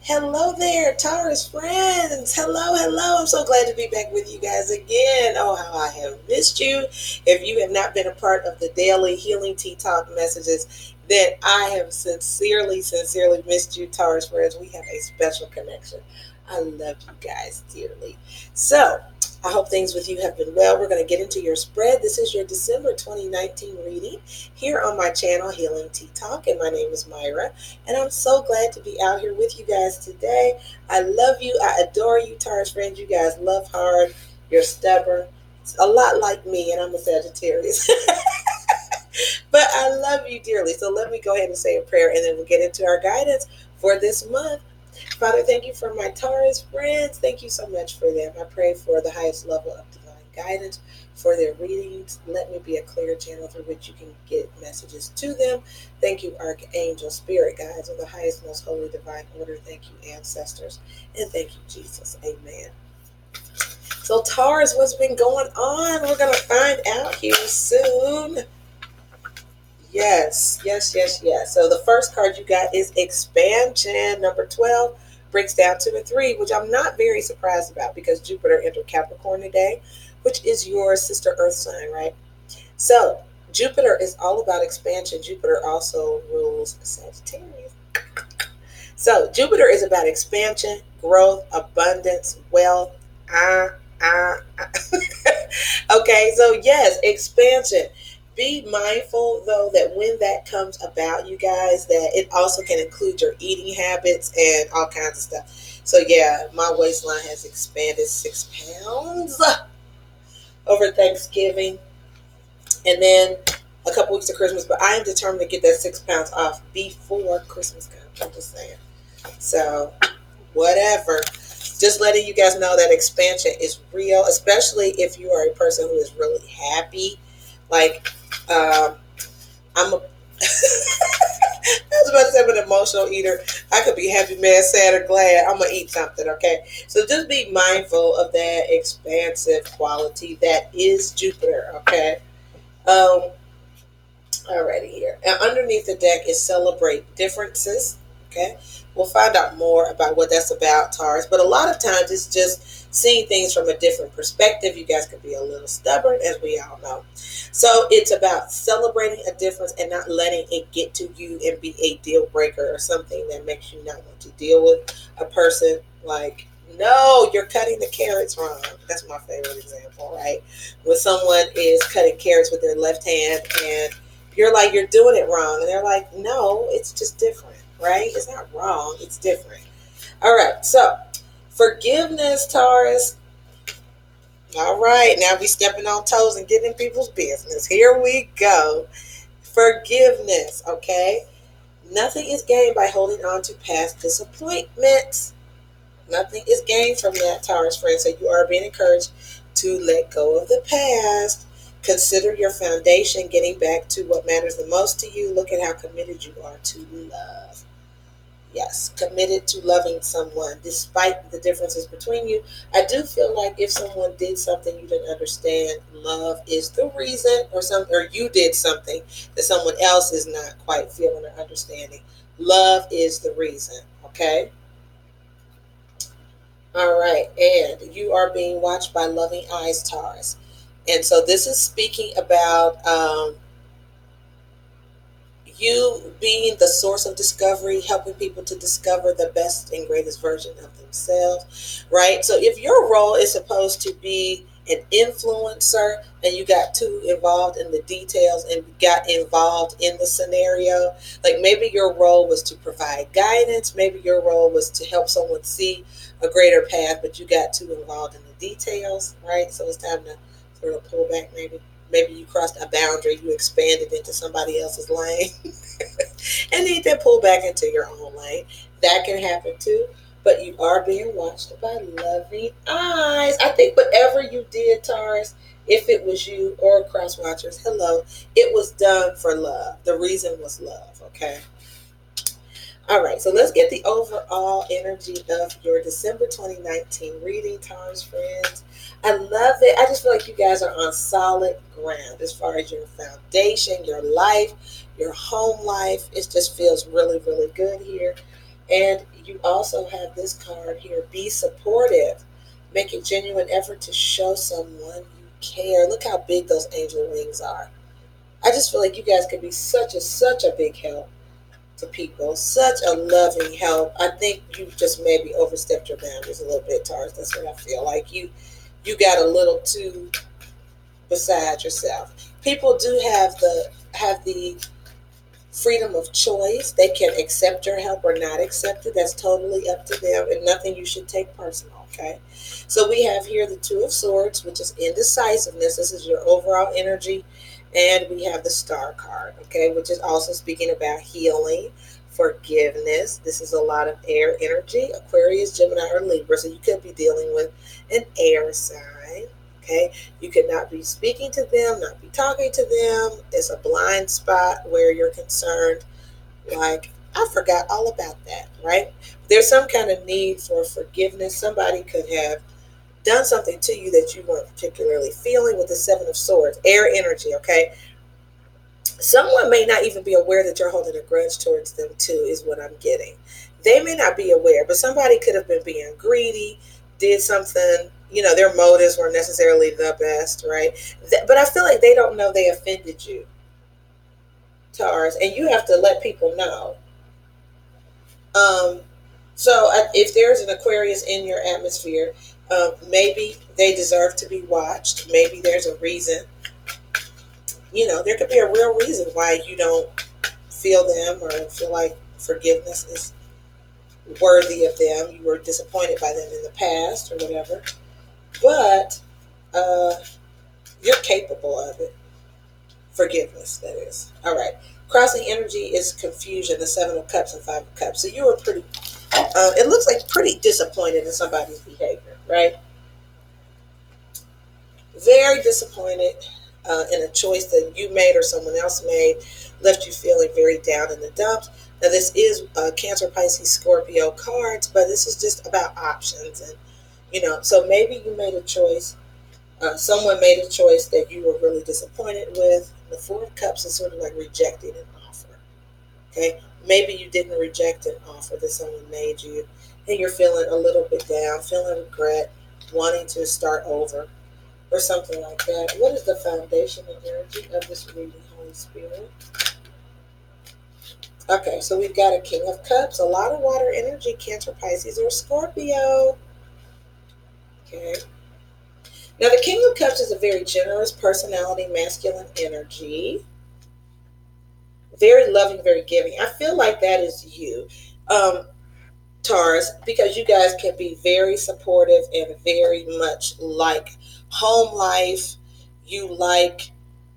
Hello there, Taurus friends. Hello, hello. I'm so glad to be back with you guys again. Oh, how I have missed you. If you have not been a part of the daily Healing Tea Talk messages, then I have sincerely, sincerely missed you, Taurus friends. We have a special connection. I love you guys dearly. So, I hope things with you have been well. We're going to get into your spread. This is your December 2019 reading here on my channel, Healing Tea Talk, and my name is Myra. And I'm so glad to be out here with you guys today. I love you. I adore you, Taurus friends. You guys love hard. You're stubborn. It's a lot like me, and I'm a Sagittarius. But I love you dearly. So let me go ahead and say a prayer, and then we'll get into our guidance for this month. Father, thank you for my Taurus friends. Thank you so much for them. I pray for the highest level of divine guidance for their readings. Let me be a clear channel through which you can get messages to them. Thank you, Archangel, Spirit Guides of the highest, most holy, divine order. Thank you, ancestors. And thank you, Jesus. Amen. So, Taurus, what's been going on? We're going to find out here soon. Yes, yes, yes, yes. So the first card you got is expansion. Number 12 breaks down to a 3, which I'm not very surprised about because Jupiter entered Capricorn today, which is your sister Earth sign, right? So Jupiter is all about expansion. Jupiter also rules Sagittarius. So Jupiter is about expansion, growth, abundance, wealth. Ah, ah, ah. Okay, so yes, expansion. Be mindful though that when that comes about, you guys, that it also can include your eating habits and all kinds of stuff. So yeah, my waistline has expanded 6 pounds over Thanksgiving, and then a couple weeks of Christmas. But I am determined to get that 6 pounds off before Christmas comes. I'm just saying. So whatever. Just letting you guys know that expansion is real, especially if you are a person who is really happy. Like, I'm a I was about to say I'm an emotional eater. I could be happy, mad, sad, or glad. I'm gonna eat something, okay? So just be mindful of that expansive quality that is Jupiter, okay? Alrighty here. And underneath the deck is celebrate differences, okay? We'll find out more about what that's about, Taurus. But a lot of times it's just seeing things from a different perspective. You guys can be a little stubborn, as we all know. So it's about celebrating a difference and not letting it get to you and be a deal breaker or something that makes you not want to deal with a person. Like, no, you're cutting the carrots wrong. That's my favorite example, right? When someone is cutting carrots with their left hand and you're like, you're doing it wrong. And they're like, no, it's just different, right? It's not wrong. It's different. All right. So forgiveness, Taurus. All right. Now we stepping on toes and getting in people's business. Here we go. Forgiveness. Okay. Nothing is gained by holding on to past disappointments. Nothing is gained from that, Taurus friend. So you are being encouraged to let go of the past. Consider your foundation, getting back to what matters the most to you. Look at how committed you are to love. Yes, committed to loving someone despite the differences between you. I do feel like if someone did something you didn't understand, love is the reason, or you did something that someone else is not quite feeling or understanding. Love is the reason, okay? All right, and you are being watched by loving eyes, Taurus. And so this is speaking about you being the source of discovery, helping people to discover the best and greatest version of themselves, right? So if your role is supposed to be an influencer and you got too involved in the details and got involved in the scenario, like maybe your role was to provide guidance, maybe your role was to help someone see a greater path, but you got too involved in the details, right? So it's time to sort of pull back. Maybe you crossed a boundary, you expanded into somebody else's lane and need to pull back into your own lane. That can happen too, but you are being watched by loving eyes. I think whatever you did, Taurus, if it was you or cross watchers, hello, it was done for love. The reason was love, okay? All right, so let's get the overall energy of your December 2019 reading, Taurus friends. I love it. I just feel like you guys are on solid ground as far as your foundation, your life, your home life. It just feels really, really good here. And you also have this card here, be supportive. Make a genuine effort to show someone you care. Look how big those angel wings are. I just feel like you guys could be such a big help to people, such a loving help. I think you just maybe overstepped your boundaries a little bit, Taurus. That's what I feel like. You got a little too beside yourself. People do have the freedom of choice. They can accept your help or not accept it. That's totally up to them, and nothing you should take personal. Okay. So we have here the Two of Swords, which is indecisiveness. This is your overall energy. And we have the Star card, okay, which is also speaking about healing, forgiveness. This is a lot of air energy, Aquarius, Gemini, or Libra. So you could be dealing with an air sign. Okay, you could not be speaking to them, not be talking to them. It's a blind spot where you're concerned, like, I forgot all about that, right? There's some kind of need for forgiveness. Somebody could have done something to you that you weren't particularly feeling with the Seven of Swords, air energy, okay? Someone may not even be aware that you're holding a grudge towards them, too, is what I'm getting. They may not be aware, but somebody could have been being greedy, did something, their motives weren't necessarily the best, right? But I feel like they don't know they offended you, Taurus, and you have to let people know. Um, so if there's an Aquarius in your atmosphere, maybe they deserve to be watched. Maybe there's a reason. There could be a real reason why you don't feel them or feel like forgiveness is worthy of them. You were disappointed by them in the past or whatever. But uh, you're capable of it. Forgiveness, that is. All right. Crossing energy is confusion, the Seven of Cups and Five of Cups. So you were it looks like pretty disappointed in somebody's behavior, right? Very disappointed in a choice that you made or someone else made, left you feeling very down in the dumps. Now, this is Cancer, Pisces, Scorpio cards, but this is just about options. And, so maybe you made a choice. Someone made a choice that you were really disappointed with. The Four of Cups is sort of like rejecting an offer. Okay? Maybe you didn't reject an offer that someone made you, and you're feeling a little bit down, feeling regret, wanting to start over, or something like that. What is the foundational energy of this reading, Holy Spirit? Okay, so we've got a King of Cups, a lot of water energy, Cancer, Pisces, or Scorpio. Okay. Now, the King of Cups is a very generous personality, masculine energy. Very loving, very giving. I feel like that is you, Taurus, because you guys can be very supportive and very much like home life. You like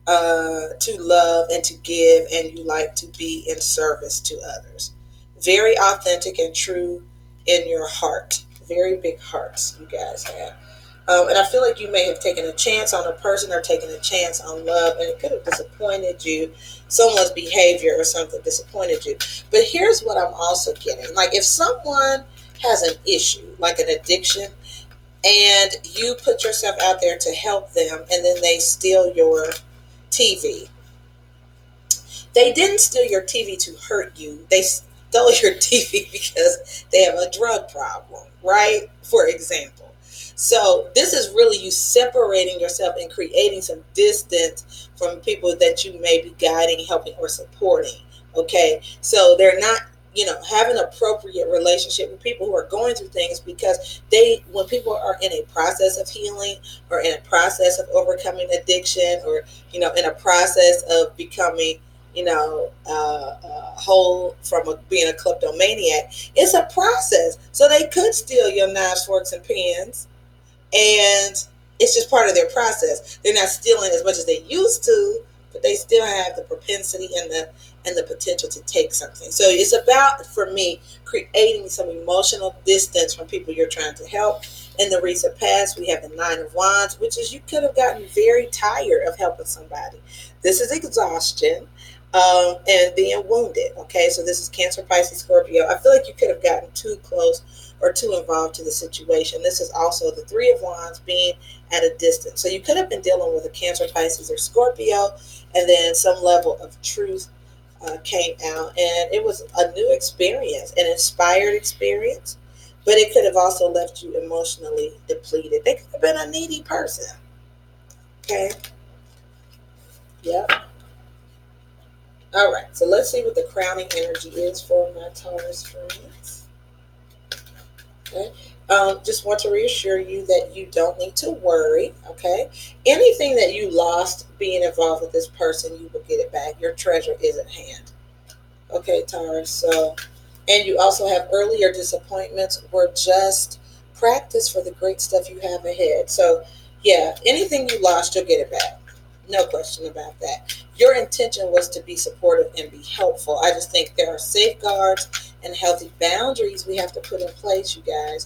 to love and to give, and you like to be in service to others. Very authentic and true in your heart. Very big hearts you guys have. And I feel like you may have taken a chance on a person or taken a chance on love, and it could have disappointed you. Someone's behavior or something disappointed you. But here's what I'm also getting. Like, if someone has an issue, like an addiction, and you put yourself out there to help them, and then they steal your TV. They didn't steal your TV to hurt you. They stole your TV because they have a drug problem, right? For example. So this is really you separating yourself and creating some distance from people that you may be guiding, helping, or supporting. Okay. So they're not, have an appropriate relationship with people who are going through things, because when people are in a process of healing or in a process of overcoming addiction, or, in a process of becoming, whole from being a kleptomaniac, it's a process. So they could steal your knives, forks, and pens, and it's just part of their process. They're not stealing as much as they used to, but they still have the propensity and the potential to take something. So it's about, for me, creating some emotional distance from people you're trying to help. In the recent past, we have the Nine of Wands, which is you could have gotten very tired of helping somebody. This is exhaustion. And being wounded. Okay, so this is Cancer, Pisces, Scorpio. I feel like you could have gotten too close or too involved to the situation. This is also the Three of Wands, being at a distance. So you could have been dealing with a Cancer, Pisces, or Scorpio, and then some level of truth came out, and it was a new experience, an inspired experience, but it could have also left you emotionally depleted. They could have been a needy person. Okay. Yep. All right. So let's see what the crowning energy is for my Taurus friends. Okay. Just want to reassure you that you don't need to worry. Okay. Anything that you lost being involved with this person, you will get it back. Your treasure is at hand. Okay, Taurus. So, and you also have earlier disappointments were just practice for the great stuff you have ahead. So, yeah, anything you lost, you'll get it back. No question about that. Your intention was to be supportive and be helpful. I just think there are safeguards and healthy boundaries we have to put in place, you guys,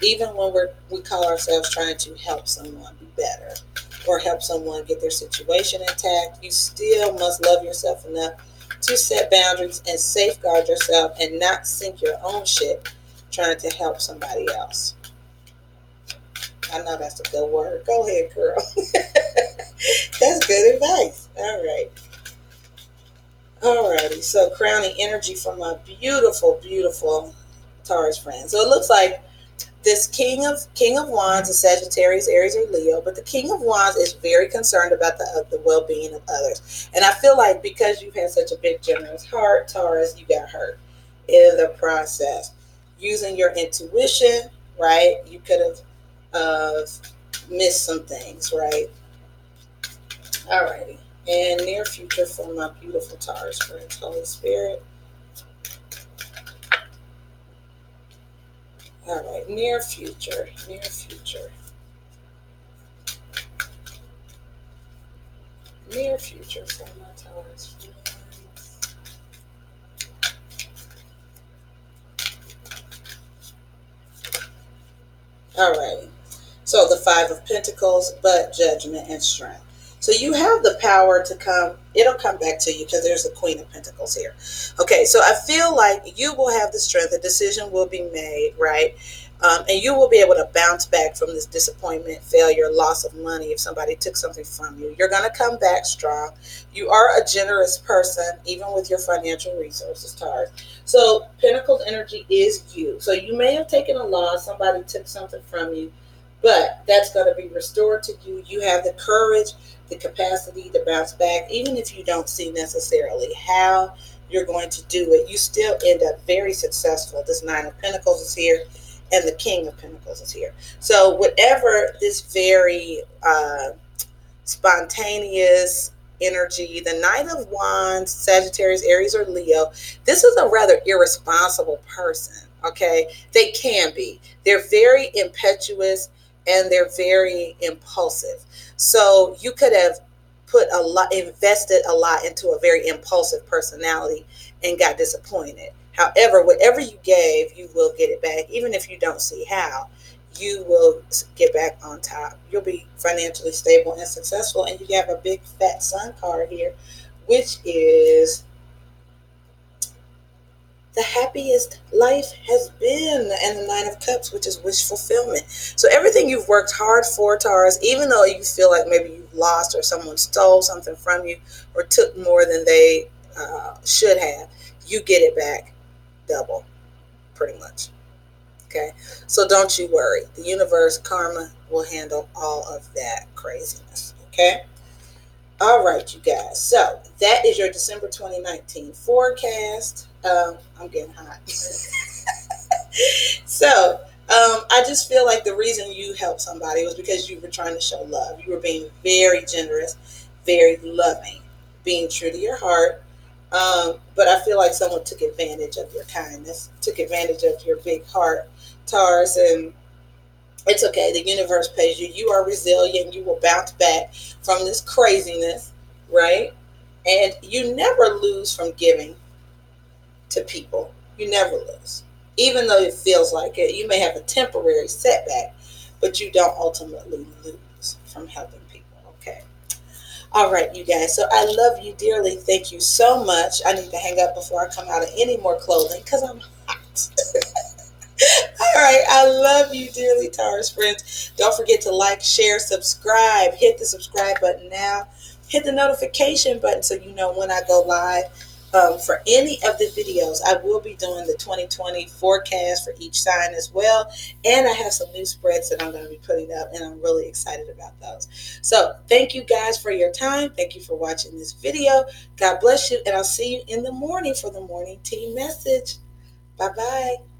even when we call ourselves trying to help someone be better or help someone get their situation intact. You still must love yourself enough to set boundaries and safeguard yourself and not sink your own ship trying to help somebody else. I know that's a good word. Go ahead, girl. That's good advice. All right. Alrighty. So crowning energy from my beautiful, beautiful Taurus friend. So it looks like this King of Wands is Sagittarius, Aries, or Leo, but the King of Wands is very concerned about the well-being of others. And I feel like because you've had such a big, generous heart, Taurus, you got hurt in the process. Using your intuition, right? You could have missed some things, right? Alrighty. And near future for my beautiful Taurus friends, Holy Spirit. All right, near future, near future, near future for my Taurus friends. All right, so the Five of Pentacles, but judgment and strength. So you have the power to come, it'll come back to you because there's a Queen of Pentacles here. Okay, so I feel like you will have the strength, a decision will be made, right? And you will be able to bounce back from this disappointment, failure, loss of money if somebody took something from you. You're going to come back strong. You are a generous person, even with your financial resources, Taurus. So Pentacles energy is you. So you may have taken a loss, somebody took something from you, but that's going to be restored to you. You have the courage, the capacity to bounce back, even if you don't see necessarily how you're going to do it. You still end up very successful. This Nine of Pentacles is here, and the King of Pentacles is here. So whatever this very spontaneous energy, the Knight of Wands, Sagittarius, Aries, or Leo, this is a rather irresponsible person. Okay, they can be. They're very impetuous and they're very impulsive. So you could have put a lot, invested a lot into a very impulsive personality and got disappointed. However, whatever you gave, you will get it back. Even if you don't see how, you will get back on top. You'll be financially stable and successful. And you have a big fat sun card here, which is the happiest life has been, and the Nine of Cups, which is wish fulfillment. So everything you've worked hard for, Taurus, even though you feel like maybe you've lost or someone stole something from you or took more than they should have, you get it back double, pretty much. Okay, so don't you worry. The universe, karma, will handle all of that craziness. Okay. All right, you guys. So that is your December 2019 forecast. I'm getting hot. So I just feel like the reason you helped somebody was because you were trying to show love. You were being very generous, very loving, being true to your heart. But I feel like someone took advantage of your kindness, took advantage of your big heart, Taurus, and it's okay. The universe pays you. You are resilient. You will bounce back from this craziness, right? And you never lose from giving to people. You never lose. Even though it feels like it, you may have a temporary setback, but you don't ultimately lose from helping people, okay? All right, you guys. So I love you dearly. Thank you so much. I need to hang up before I come out of any more clothing because I'm hot. All right, I love you dearly, Taurus friends. Don't forget to like, share, subscribe. Hit the subscribe button now. Hit the notification button so you know when I go live. for any of the videos, I will be doing the 2020 forecast for each sign as well. And I have some new spreads that I'm going to be putting up, and I'm really excited about those. So thank you guys for your time. Thank you for watching this video. God bless you, and I'll see you in the morning for the morning team message. Bye-bye.